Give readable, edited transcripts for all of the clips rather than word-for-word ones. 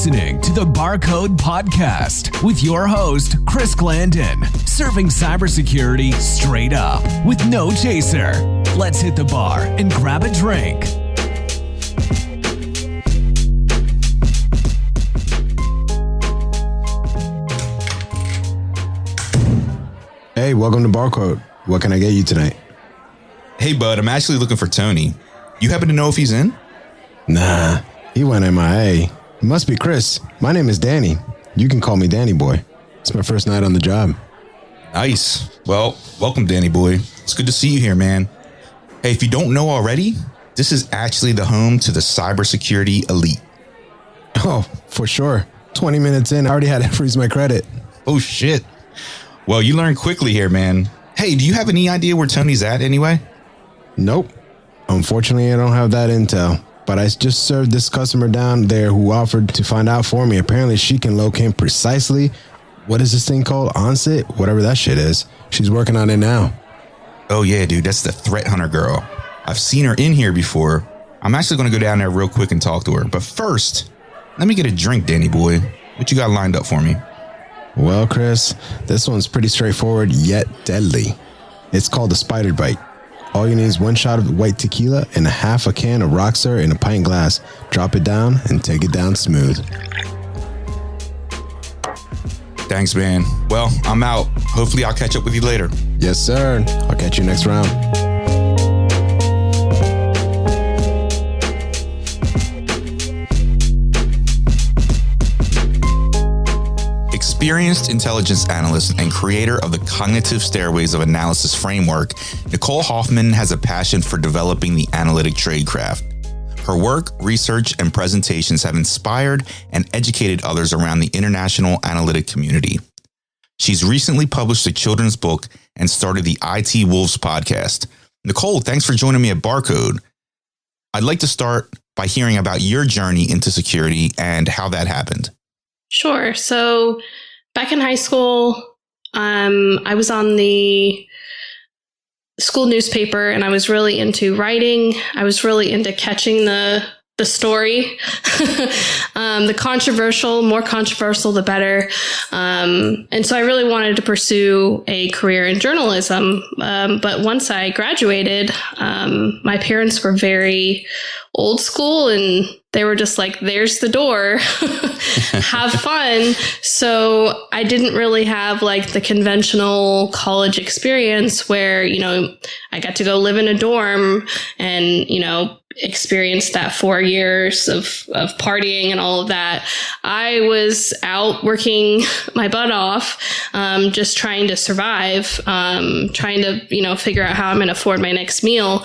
listening to the Barcode Podcast with your host, Chris Glandon, serving cybersecurity straight up with no chaser. Let's hit the bar and grab a drink. Hey, welcome to Barcode. What can I get you tonight? Hey, bud, I'm actually looking for Tony. You happen to know if he's in? Nah, he went MIA. It must be Chris. My name is Danny. You can call me Danny Boy. It's my first night on the job. Nice. Well, welcome, Danny Boy. It's good to see you here, man. Hey, if you don't know already, this is actually the home to the cybersecurity elite. Oh, for sure. 20 minutes in, I already had to freeze my credit. Oh, shit. Well, you learn quickly here, man. Hey, do you have any idea where Tony's at anyway? Nope. Unfortunately, I don't have that intel. But I just served this customer down there who offered to find out for me. Apparently, she can locate precisely, what is this thing called? Onset? Whatever that shit is. She's working on it now. Oh, yeah, dude. That's the threat hunter girl. I've seen her in here before. I'm actually going to go down there real quick and talk to her. But first, let me get a drink, Danny Boy. What you got lined up for me? Well, Chris, this one's pretty straightforward yet deadly. It's called the Spider Bite. All you need is one shot of white tequila and half a can of Rockstar in a pint glass. Drop it down and take it down smooth. Thanks, man. Well, I'm out. Hopefully I'll catch up with you later. Yes, sir. I'll catch you next round. Experienced intelligence analyst and creator of the cognitive stairways of analysis framework, Nicole Hoffman has a passion for developing the analytic tradecraft. Her work, research, and presentations have inspired and educated others around the international analytic community. She's recently published a children's book and started the IT Wolves podcast. Nicole, thanks for joining me at Barcode. I'd like to start by hearing about your journey into security and how that happened. Sure. So back in high school, I was on the school newspaper and I was really into writing. I was really into catching the story, the more controversial, the better. And so I really wanted to pursue a career in journalism. But once I graduated, my parents were very old school and they were just like, there's the door, have fun. So I didn't really have like the conventional college experience where, I got to go live in a dorm and, experience that 4 years of partying and all of that. I was out working my butt off, just trying to survive, trying to, figure out how I'm going to afford my next meal.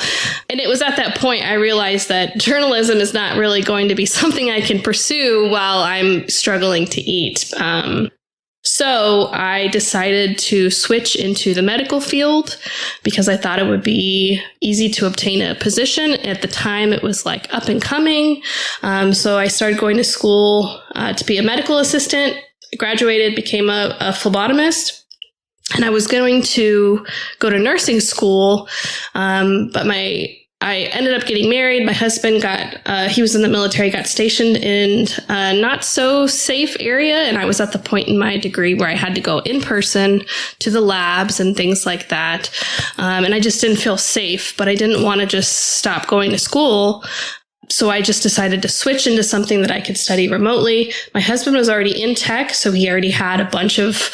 And it was at that point I realized that journalism is not really going to be something I can pursue while I'm struggling to eat. So I decided to switch into the medical field because I thought it would be easy to obtain a position. At the time, it was like up and coming. So I started going to school to be a medical assistant, graduated, became a phlebotomist. And I was going to go to nursing school, but I ended up getting married. My husband he was in the military, got stationed in a not so safe area. And I was at the point in my degree where I had to go in person to the labs and things like that. And I just didn't feel safe, but I didn't want to just stop going to school. So I just decided to switch into something that I could study remotely. My husband was already in tech, so he already had a bunch of,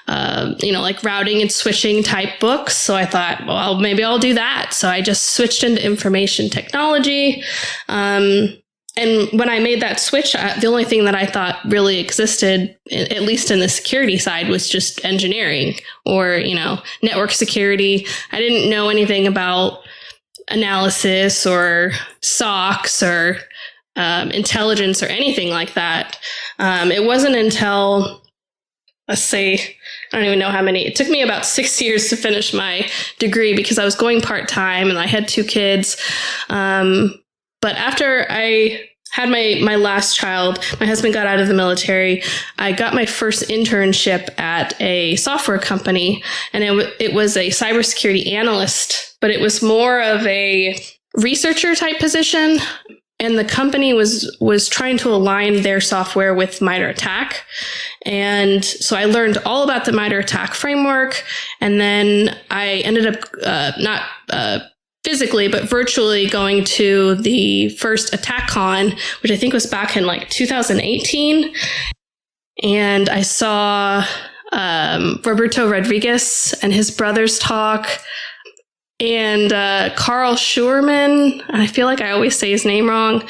like routing and switching type books. So I thought, well, maybe I'll do that. So I just switched into information technology. And when I made that switch, the only thing that I thought really existed, at least in the security side, was just engineering or, network security. I didn't know anything about analysis or SOCs or intelligence or anything like that. It wasn't until, let's say, I don't even know how many. It took me about 6 years to finish my degree because I was going part-time and I had 2 kids. But after I had my last child, my husband got out of the military, I got my first internship at a software company, and it was a cybersecurity analyst, but it was more of a researcher type position. And the company was trying to align their software with MITRE ATT&CK. And so I learned all about the MITRE ATT&CK framework. And then I ended up not physically, but virtually going to the first ATT&CCon, which I think was back in like 2018. And I saw Roberto Rodriguez and his brothers talk. And Carl Schurman, I feel like I always say his name wrong.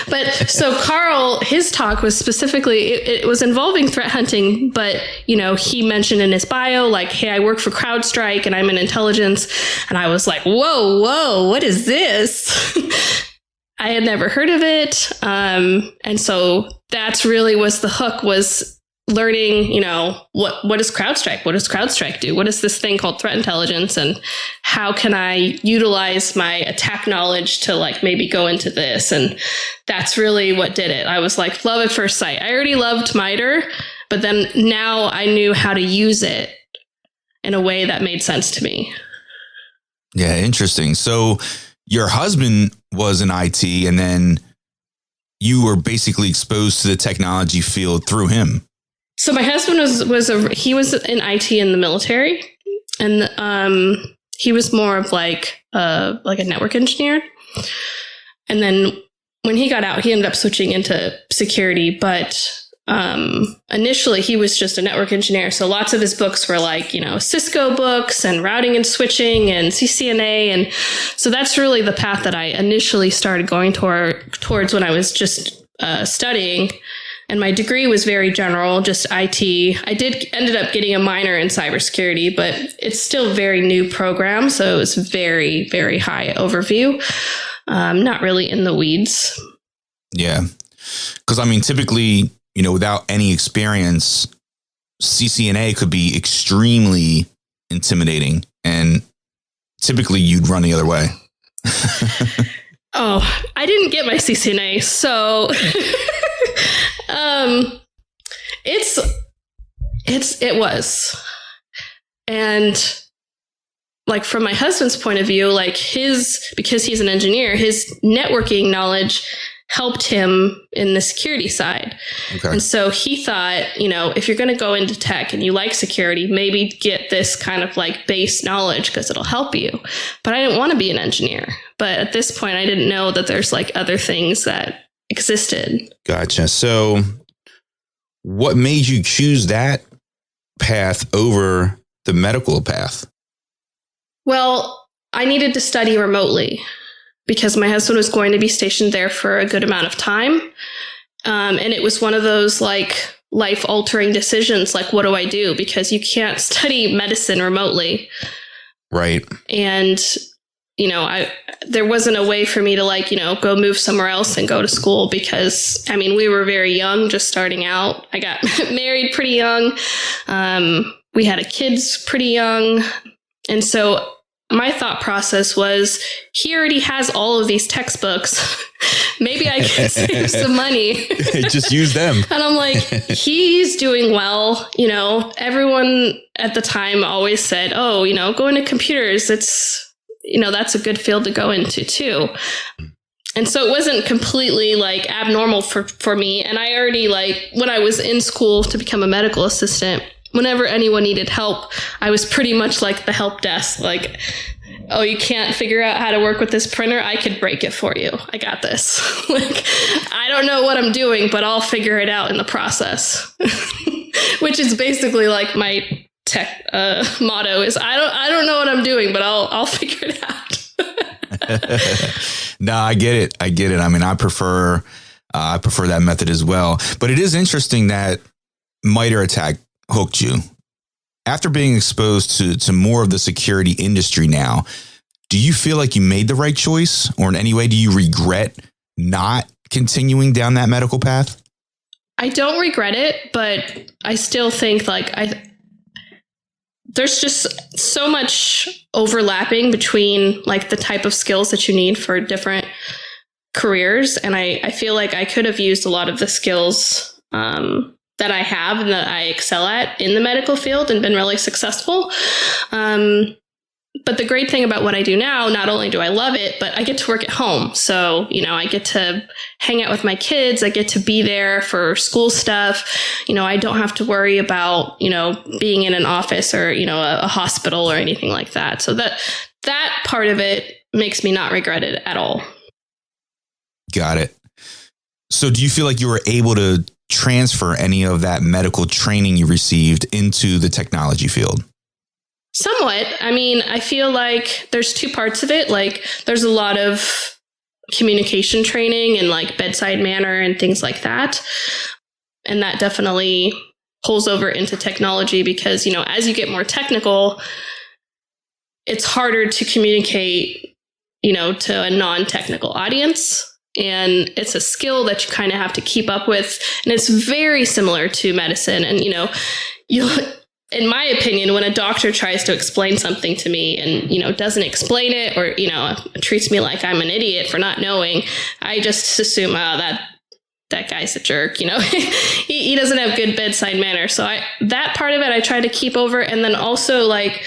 But so Carl, his talk was specifically, it was involving threat hunting, but, you know, he mentioned in his bio, like, hey, I work for CrowdStrike and I'm in intelligence. And I was like, whoa, what is this? I had never heard of it. And so that's really was the hook, was learning, you know, what is CrowdStrike? What does CrowdStrike do? What is this thing called threat intelligence? And how can I utilize my attack knowledge to like maybe go into this? And that's really what did it. I was like, love at first sight. I already loved MITRE, but then now I knew how to use it in a way that made sense to me. Yeah, interesting. So your husband was in IT, and then you were basically exposed to the technology field through him. So my husband was in IT in the military, and he was more of like a network engineer. And then when he got out, he ended up switching into security. But initially, he was just a network engineer. So lots of his books were like, you know, Cisco books and routing and switching and CCNA. And so that's really the path that I initially started going towards when I was just studying. And my degree was very general, just IT. I ended up getting a minor in cybersecurity, but it's still a very new program. So it was very, very high overview, not really in the weeds. Yeah. Because I mean, typically, you know, without any experience, CCNA could be extremely intimidating, and typically you'd run the other way. Oh, I didn't get my CCNA, so it was. And like from my husband's point of view, like because he's an engineer, his networking knowledge helped him in the security side. Okay. And so he thought, you know, if you're going to go into tech and you like security, maybe get this kind of like base knowledge because it'll help you. But I didn't want to be an engineer. But at this point, I didn't know that there's like other things that existed. Gotcha. So what made you choose that path over the medical path? Well, I needed to study remotely because my husband was going to be stationed there for a good amount of time. And it was one of those like life altering decisions. Like, what do I do? Because you can't study medicine remotely. Right. And, you know, there wasn't a way for me to like, you know, go move somewhere else and go to school because, I mean, we were very young, just starting out. I got married pretty young. We had kids pretty young. And so my thought process was, he already has all of these textbooks. Maybe I could save some money. Just use them. And I'm like, he's doing well. You know, everyone at the time always said, oh, you know, go into computers. It's, you know, that's a good field to go into too. And so it wasn't completely like abnormal for me. And I already like, when I was in school to become a medical assistant, whenever anyone needed help, I was pretty much like the help desk. Like, oh, you can't figure out how to work with this printer? I could break it for you. I got this. Like, I don't know what I'm doing, but I'll figure it out in the process. Which is basically like my tech motto is, I don't know what I'm doing, but I'll figure it out. No, I get it. I mean, I prefer that method as well. But it is interesting that MITRE ATT&CK hooked you. After being exposed to more of the security industry now, do you feel like you made the right choice, or in any way do you regret not continuing down that medical path? I don't regret it, but I still think like there's just so much overlapping between like the type of skills that you need for different careers. And I feel like I could have used a lot of the skills that I have and that I excel at in the medical field and been really successful. but the great thing about what I do now, not only do I love it, but I get to work at home. So, I get to hang out with my kids. I get to be there for school stuff. I don't have to worry about, being in an office or, a hospital or anything like that. So that part of it makes me not regret it at all. Got it. So do you feel like you were able to transfer any of that medical training you received into the technology field? Somewhat. I feel like there's two parts of it. Like there's a lot of communication training and like bedside manner and things like that. And that definitely pulls over into technology because, as you get more technical, it's harder to communicate, to a non-technical audience. And it's a skill that you kind of have to keep up with. And it's very similar to medicine. And, in my opinion, when a doctor tries to explain something to me and, doesn't explain it or, treats me like I'm an idiot for not knowing, I just assume, that guy's a jerk, he doesn't have good bedside manner. So that part of it, I try to keep over. And then also like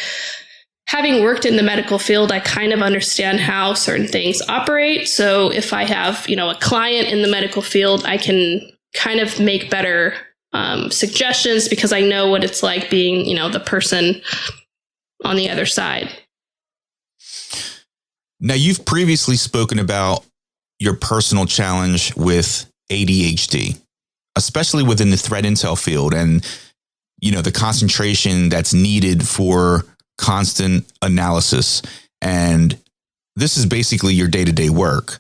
having worked in the medical field, I kind of understand how certain things operate. So if I have, a client in the medical field, I can kind of make better suggestions because I know what it's like being, the person on the other side. Now, you've previously spoken about your personal challenge with ADHD, especially within the threat intel field and, the concentration that's needed for constant analysis. And this is basically your day-to-day work.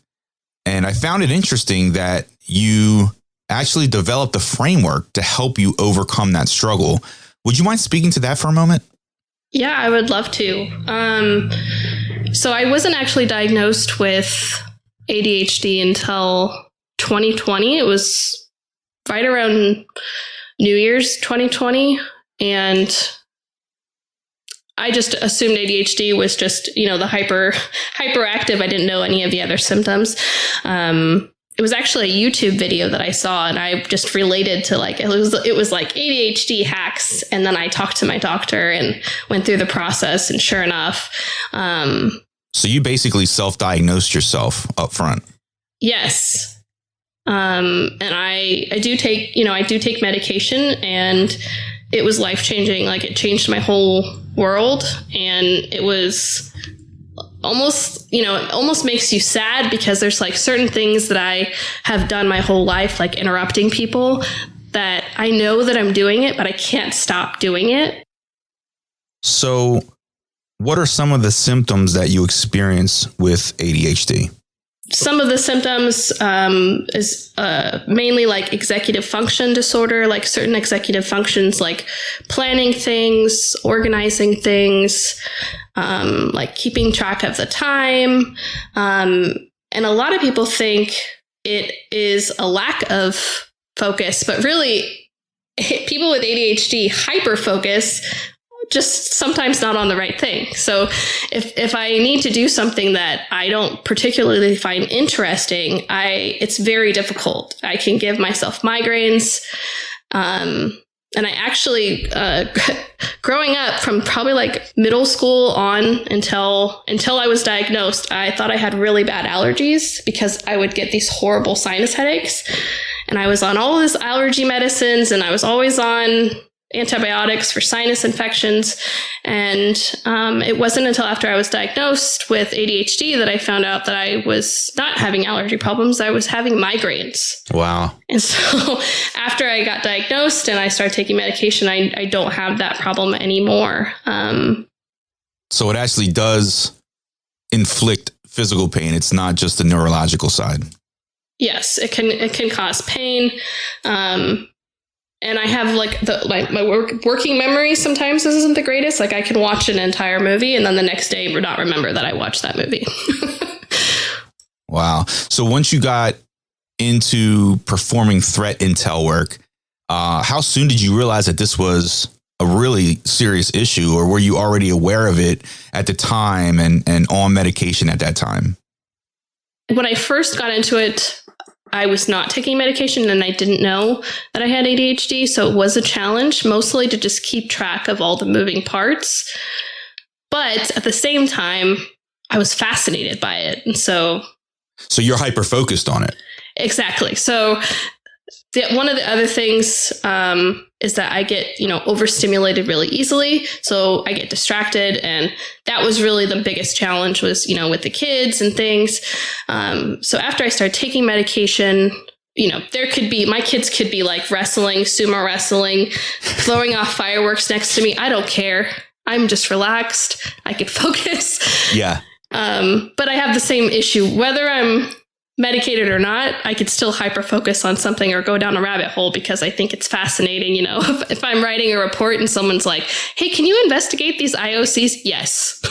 And I found it interesting that you actually developed a framework to help you overcome that struggle. Would you mind speaking to that for a moment? Yeah, I would love to. So I wasn't actually diagnosed with ADHD until 2020. It was right around New Year's 2020. And I just assumed ADHD was just, the hyperactive. I didn't know any of the other symptoms. It was actually a YouTube video that I saw and I just related to it was like ADHD hacks. And then I talked to my doctor and went through the process and sure enough. So you basically self-diagnosed yourself up front. Yes. And I do take medication and it was life-changing. Like it changed my whole world and it was almost, it almost makes you sad because there's like certain things that I have done my whole life, like interrupting people that I know that I'm doing it, but I can't stop doing it. So what are some of the symptoms that you experience with ADHD? Some of the symptoms is mainly like executive function disorder, like certain executive functions, like planning things, organizing things, like keeping track of the time. And a lot of people think it is a lack of focus, but really people with ADHD hyper-focus, just sometimes not on the right thing. So if I need to do something that I don't particularly find interesting, it's very difficult. I can give myself migraines. And I actually, growing up from probably like middle school on until I was diagnosed, I thought I had really bad allergies because I would get these horrible sinus headaches. And I was on all this allergy medicines and I was always on antibiotics for sinus infections. And it wasn't until after I was diagnosed with ADHD that I found out that I was not having allergy problems. I was having migraines. Wow. And so after I got diagnosed and I started taking medication, I don't have that problem anymore. So it actually does inflict physical pain. It's not just the neurological side. Yes, it can cause pain. And I have my working memory sometimes isn't the greatest. Like I can watch an entire movie and then the next day not remember that I watched that movie. Wow. So once you got into performing threat intel work, how soon did you realize that this was a really serious issue, or were you already aware of it at the time and on medication at that time? When I first got into it, I was not taking medication and I didn't know that I had ADHD. So it was a challenge, mostly to just keep track of all the moving parts. But at the same time, I was fascinated by it. And so you're hyper focused on it. Exactly. So one of the other things is that I get, overstimulated really easily. So I get distracted. And that was really the biggest challenge was, with the kids and things. So after I started taking medication, my kids could be like wrestling, sumo wrestling, throwing off fireworks next to me. I don't care. I'm just relaxed. I could focus. Yeah. But I have the same issue, whether I'm medicated or not, I could still hyper focus on something or go down a rabbit hole because I think it's fascinating. If I'm writing a report and someone's like, hey, can you investigate these IOCs? Yes.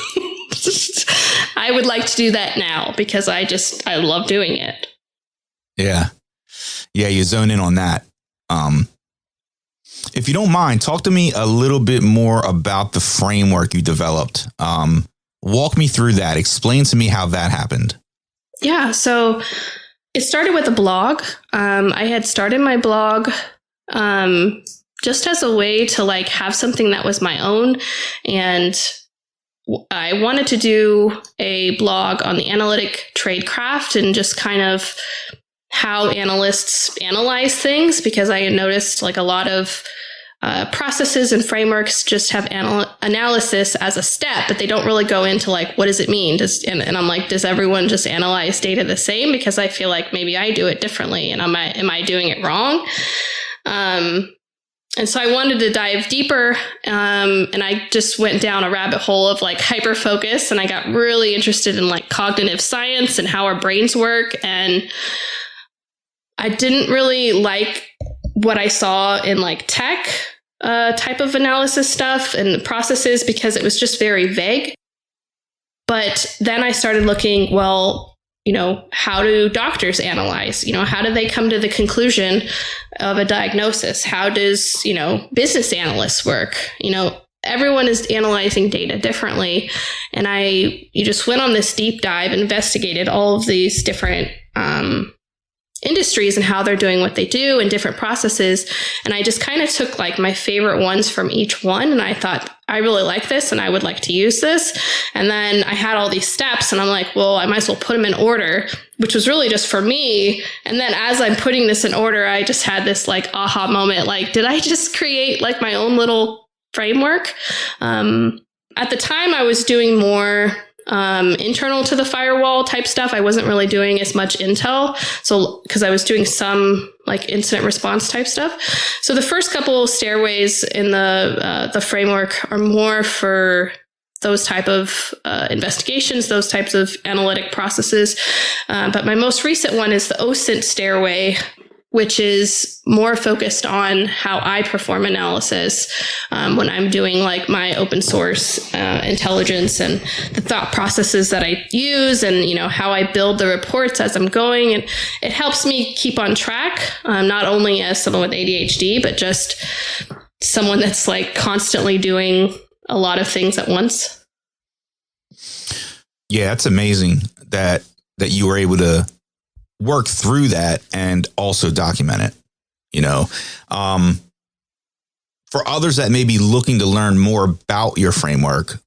I would like to do that now because I love doing it. Yeah. Yeah. You zone in on that. If you don't mind, talk to me a little bit more about the framework you developed. Walk me through that. Explain to me how that happened. Yeah, so it started with a blog. I had started my blog just as a way to have something that was my own. And I wanted to do a blog on the analytic tradecraft and just kind of how analysts analyze things, because I had noticed a lot of processes and frameworks just have analysis as a step, but they don't really go into what does it mean? And I'm like, does everyone just analyze data the same? Because I feel like maybe I do it differently, and am I doing it wrong? And so I wanted to dive deeper, and I just went down a rabbit hole of hyper focus, and I got really interested in cognitive science and how our brains work, and I didn't really like what I saw in tech type of analysis stuff and processes because it was just very vague. But then I started looking, well, how do doctors analyze? How do they come to the conclusion of a diagnosis? How does, business analysts work? Everyone is analyzing data differently. And you just went on this deep dive, investigated all of these different industries and how they're doing what they do and different processes. And I just kind of took my favorite ones from each one. And I thought, I really like this and I would like to use this. And then I had all these steps and I'm like, well, I might as well put them in order, which was really just for me. And then as I'm putting this in order, I just had this aha moment. Did I just create my own little framework? At the time I was doing more internal to the firewall type stuff. I wasn't really doing as much intel. So, because I was doing some incident response type stuff. So the first couple stairways in the framework are more for those type of investigations, those types of analytic processes. But my most recent one is the OSINT stairway, which is more focused on how I perform analysis when I'm doing my open source intelligence and the thought processes that I use and, how I build the reports as I'm going. And it helps me keep on track, not only as someone with ADHD, but just someone that's constantly doing a lot of things at once. Yeah, it's amazing that you were able to work through that and also document it, for others that may be looking to learn more about your framework,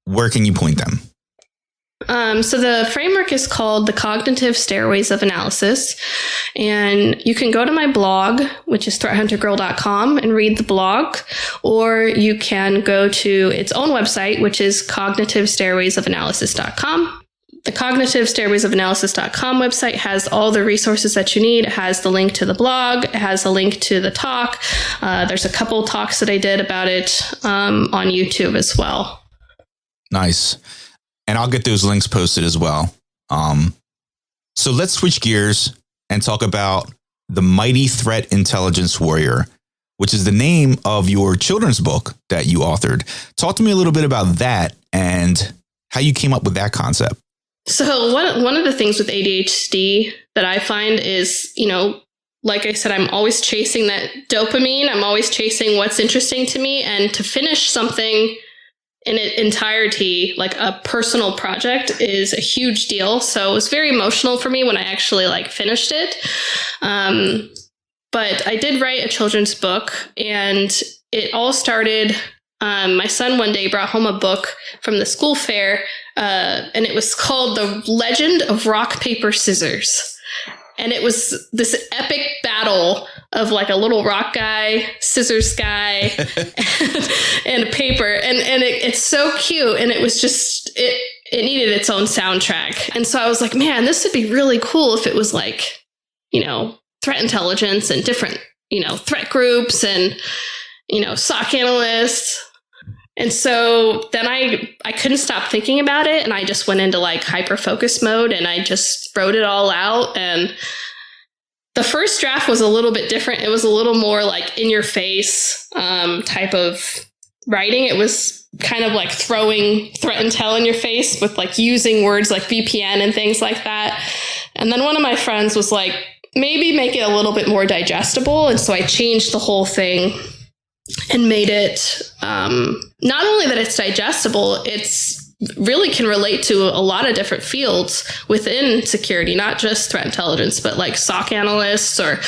where can you point them? So the framework is called the Cognitive Stairways of Analysis, and you can go to my blog, which is threathuntergirl.com, and read the blog, or you can go to its own website, which is cognitivestairwaysofanalysis.com. The cognitivestairwaysofanalysis.com website has all the resources that you need. It has the link to the blog. It has a link to the talk. There's a couple talks that I did about it on YouTube as well. Nice. And I'll get those links posted as well. So let's switch gears and talk about The Mighty Threat Intelligence Warrior, which is the name of your children's book that you authored. Talk to me a little bit about that and how you came up with that concept. So one of the things with ADHD that I find is, like I said, I'm always chasing that dopamine. I'm always chasing what's interesting to me. And to finish something in its entirety, a personal project, is a huge deal. So it was very emotional for me when I actually finished it. But I did write a children's book, and it all started my son one day brought home a book from the school fair, and it was called The Legend of Rock, Paper, Scissors. And it was this epic battle of like a little rock guy, scissors guy, and a paper. And it's so cute. And it was just, it needed its own soundtrack. And so I was like, man, this would be really cool if it was like, threat intelligence and different, threat groups and, SOC analysts. And so then I couldn't stop thinking about it, and I just went into like hyper focus mode, and I just wrote it all out. And the first draft was a little bit different. It was a little more like in your face type of writing. It was kind of like throwing threat intel in your face with like using words like VPN and things like that. And then one of my friends was like, maybe make it a little bit more digestible. And so I changed the whole thing and made it not only that it's digestible, it's really can relate to a lot of different fields within security, not just threat intelligence, but like SOC analysts or,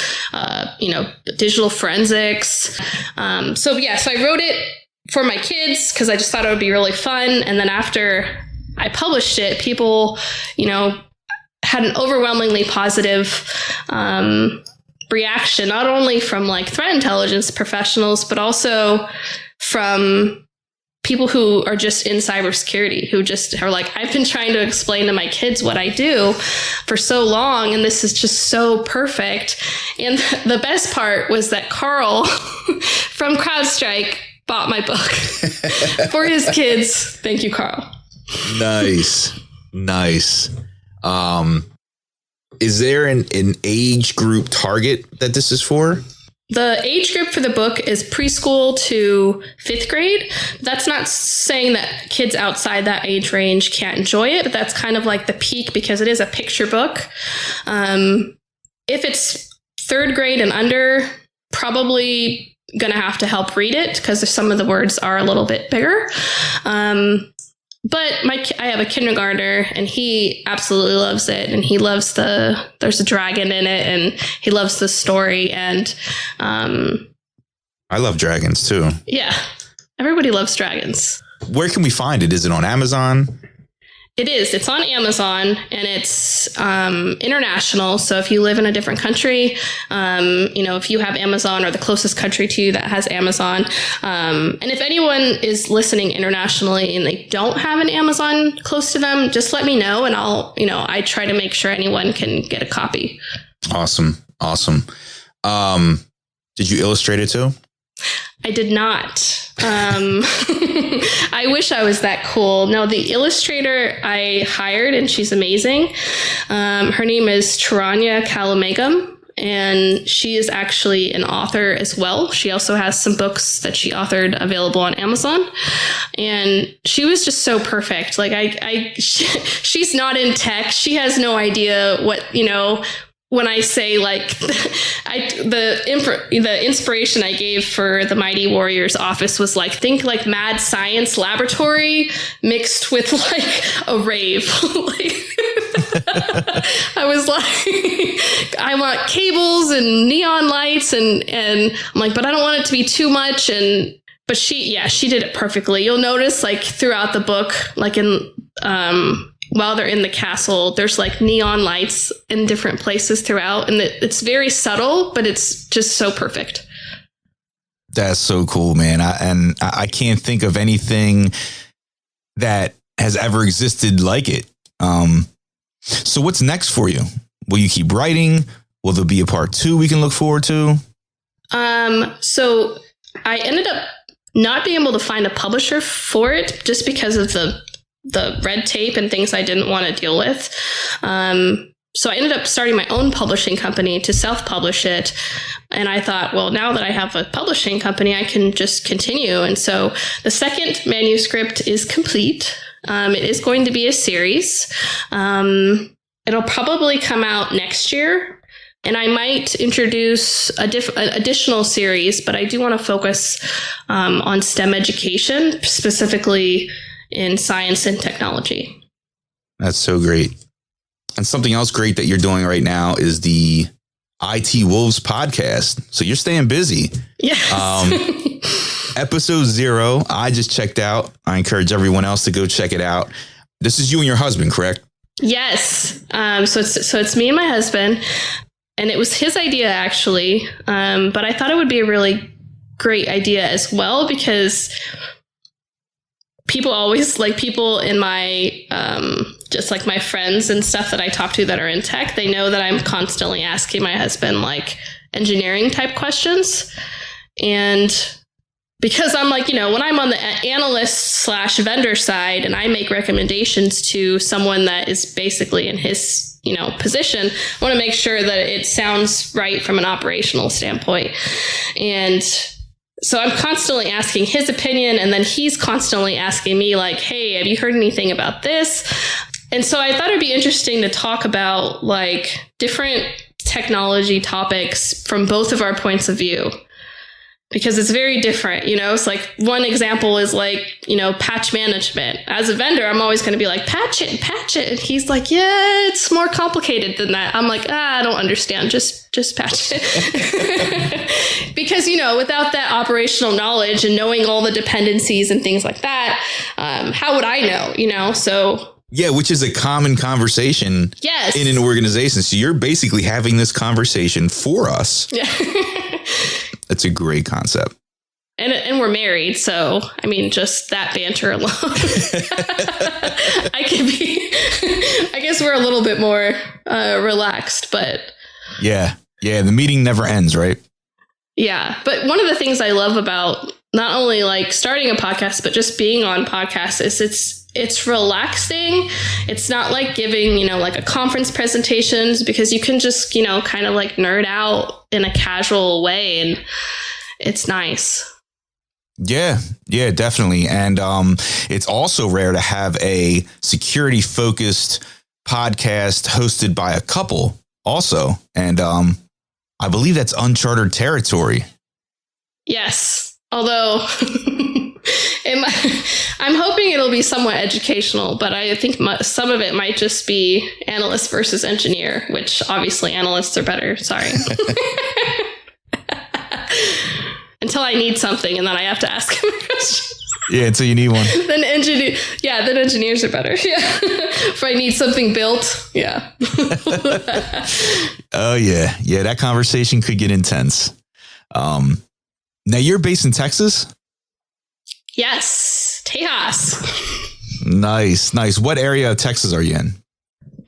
digital forensics. So I wrote it for my kids because I just thought it would be really fun. And then after I published it, people, had an overwhelmingly positive reaction, not only from like threat intelligence professionals, but also from people who are just in cybersecurity, who just are like, I've been trying to explain to my kids what I do for so long, and this is just so perfect. And the best part was that Carl from CrowdStrike bought my book for his kids. Thank you, Carl. Nice. Is there an age group target that this is for? The age group for the book is preschool to 5th grade. That's not saying that kids outside that age range can't enjoy it, but that's kind of like the peak because it is a picture book. If it's 3rd grade and under, probably going to have to help read it because some of the words are a little bit bigger. But I have a kindergartner, and he absolutely loves it, and he loves there's a dragon in it, and he loves the story, and I love dragons too. Yeah, everybody loves dragons. Where can we find it? Is it on Amazon? It is. It's on Amazon, and it's international. So if you live in a different country, if you have Amazon or the closest country to you that has Amazon, and if anyone is listening internationally and they don't have an Amazon close to them, just let me know, and I try to make sure anyone can get a copy. Awesome. Did you illustrate it too? I did not. I wish I was that cool. No, the illustrator I hired, and she's amazing. Her name is Charanya Kalamegam, and she is actually an author as well. She also has some books that she authored available on Amazon, and she was just so perfect. Like she's not in tech. She has no idea what, when I say like the inspiration I gave for the Mighty Warriors office was like, think like mad science laboratory mixed with like a rave. I was like, I want cables and neon lights and I'm like, but I don't want it to be too much. But she did it perfectly. You'll notice like throughout the book, like while they're in the castle, there's like neon lights in different places throughout. And it's very subtle, but it's just so perfect. That's so cool, man. I can't think of anything that has ever existed like it. So what's next for you? Will you keep writing? Will there be a part 2 we can look forward to? So I ended up not being able to find a publisher for it just because of the red tape and things I didn't want to deal with. So I ended up starting my own publishing company to self-publish it. And I thought, well, now that I have a publishing company, I can just continue. And so the second manuscript is complete. It is going to be a series. It'll probably come out next year. And I might introduce an additional series, but I do want to focus on STEM education, specifically in science and technology. That's so great. And something else great that you're doing right now is the IT Wolves podcast. So you're staying busy. Yes. episode 0. I just checked out. I encourage everyone else to go check it out. This is you and your husband, correct? Yes. So it's me and my husband, and it was his idea actually. But I thought it would be a really great idea as well, because people always, like, people in my, just like my friends and stuff that I talk to that are in tech, they know that I'm constantly asking my husband like engineering type questions. And because I'm like, when I'm on the analyst/vendor side and I make recommendations to someone that is basically in his, position, I want to make sure that it sounds right from an operational standpoint. And so I'm constantly asking his opinion, and then he's constantly asking me like, hey, have you heard anything about this? And so I thought it'd be interesting to talk about like different technology topics from both of our points of view, because it's very different. It's like, one example is like, patch management. As a vendor, I'm always going to be like, patch it. And he's like, yeah, it's more complicated than that. I'm like, I don't understand. Just patch it. Because, without that operational knowledge and knowing all the dependencies and things like that, how would I know, So yeah, which is a common conversation in an organization. So you're basically having this conversation for us. Yeah. That's a great concept. And we're married. So, I mean, just that banter alone. I guess we're a little bit more relaxed, but. Yeah. The meeting never ends, right? Yeah. But one of the things I love about not only like starting a podcast, but just being on podcasts is it's relaxing. It's not like giving, like a conference presentations, because you can just, kind of like nerd out in a casual way, and it's nice. Yeah, definitely. And it's also rare to have a security focused podcast hosted by a couple also. And I believe that's uncharted territory. Yes. Although I'm hoping it'll be somewhat educational, but I think some of it might just be analyst versus engineer, which obviously analysts are better. Sorry. Until I need something, and then I have to ask him a question. Yeah, until you need one. Then engineers are better. Yeah. If I need something built. Yeah. Oh, yeah. Yeah, that conversation could get intense. Now, you're based in Texas? Yes, Tejas. Nice. What area of Texas are you in?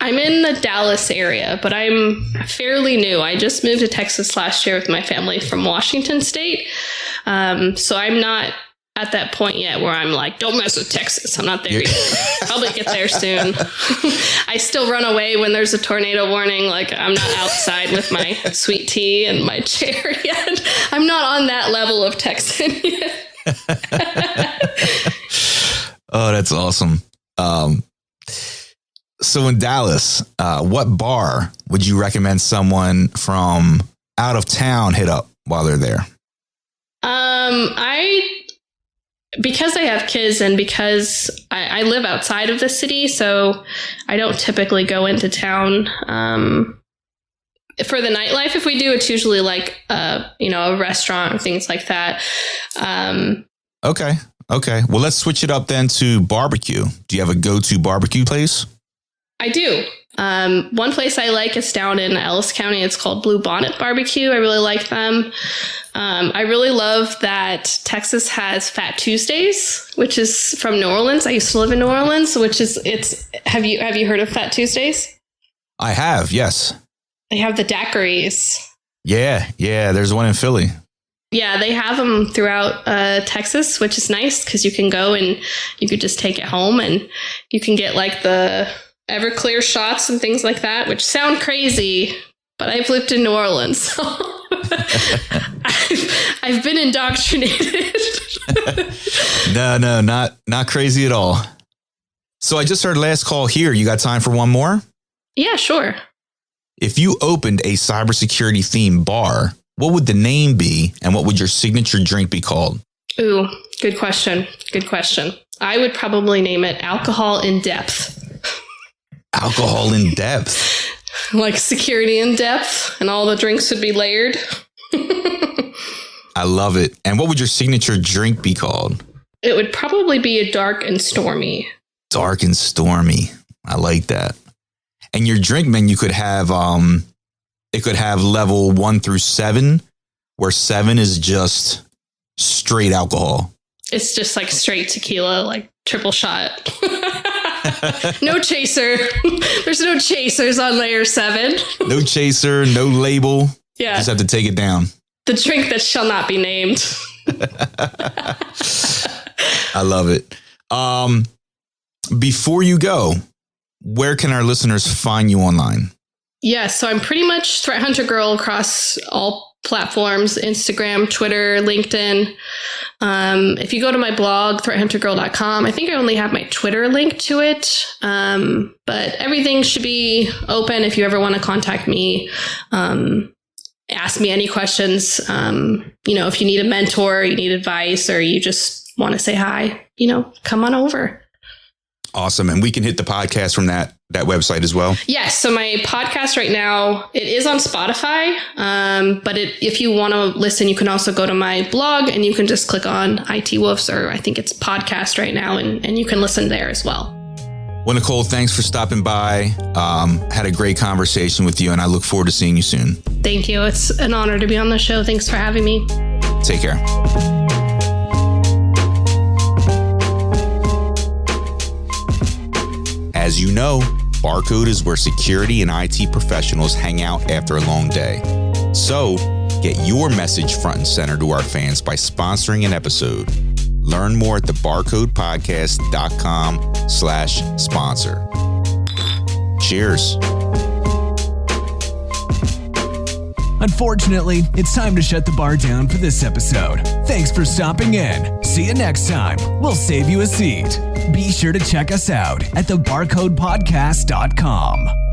I'm in the Dallas area, but I'm fairly new. I just moved to Texas last year with my family from Washington State. So I'm not at that point yet where I'm like, don't mess with Texas. I'm not there yet. Probably get there soon. I still run away when there's a tornado warning. Like, I'm not outside with my sweet tea and my chair yet. I'm not on that level of Texan yet. Oh, that's awesome. So in Dallas, what bar would you recommend someone from out of town hit up while they're there? Because I have kids and because I live outside of the city, so I don't typically go into town for the nightlife. If we do, it's usually like a restaurant or things like that. Okay. Well, let's switch it up then to barbecue. Do you have a go-to barbecue place? I do. One place I like is down in Ellis County. It's called Blue Bonnet Barbecue. I really like them. I really love that Texas has Fat Tuesdays, which is from New Orleans. I used to live in New Orleans, have you heard of Fat Tuesdays? I have, yes. They have the daiquiris. Yeah. There's one in Philly. Yeah, they have them throughout Texas, which is nice because you can go and you could just take it home and you can get like the Everclear shots and things like that, which sound crazy, but I've lived in New Orleans, so I've been indoctrinated. No, not crazy at all. So I just heard last call here. You got time for one more? Yeah, sure. If you opened a cybersecurity themed bar, what would the name be and what would your signature drink be called? Ooh, good question. I would probably name it Alcohol in Depth. Alcohol in Depth. Like security in depth, and all the drinks would be layered. I love it. And what would your signature drink be called? It would probably be a dark and stormy. Dark and stormy. I like that. And your drink menu could have, it could have level 1 through 7, where 7 is just straight alcohol. It's just like straight tequila, like triple shot. No chaser. There's no chasers on layer 7. No chaser, no label. Yeah. Just have to take it down. The drink that shall not be named. I love it. Before you go, where can our listeners find you online? Yeah, so I'm pretty much Threat Hunter Girl across all platforms, Instagram, Twitter, LinkedIn. If you go to my blog, threathuntergirl.com, I think I only have my Twitter link to it. But everything should be open if you ever want to contact me. Ask me any questions. If you need a mentor, you need advice, or you just want to say hi, come on over. Awesome. And we can hit the podcast from that website as well. Yes. So my podcast right now, it is on Spotify. But if you want to listen, you can also go to my blog and you can just click on IT Wolves, or I think it's podcast right now, and you can listen there as well. Well, Nicole, thanks for stopping by. Had a great conversation with you, and I look forward to seeing you soon. Thank you. It's an honor to be on the show. Thanks for having me. Take care. As you know, Barcode is where security and IT professionals hang out after a long day. So, get your message front and center to our fans by sponsoring an episode. Learn more at thebarcodepodcast.com/sponsor. Cheers. Unfortunately, it's time to shut the bar down for this episode. Thanks for stopping in. See you next time. We'll save you a seat. Be sure to check us out at thebarcodepodcast.com.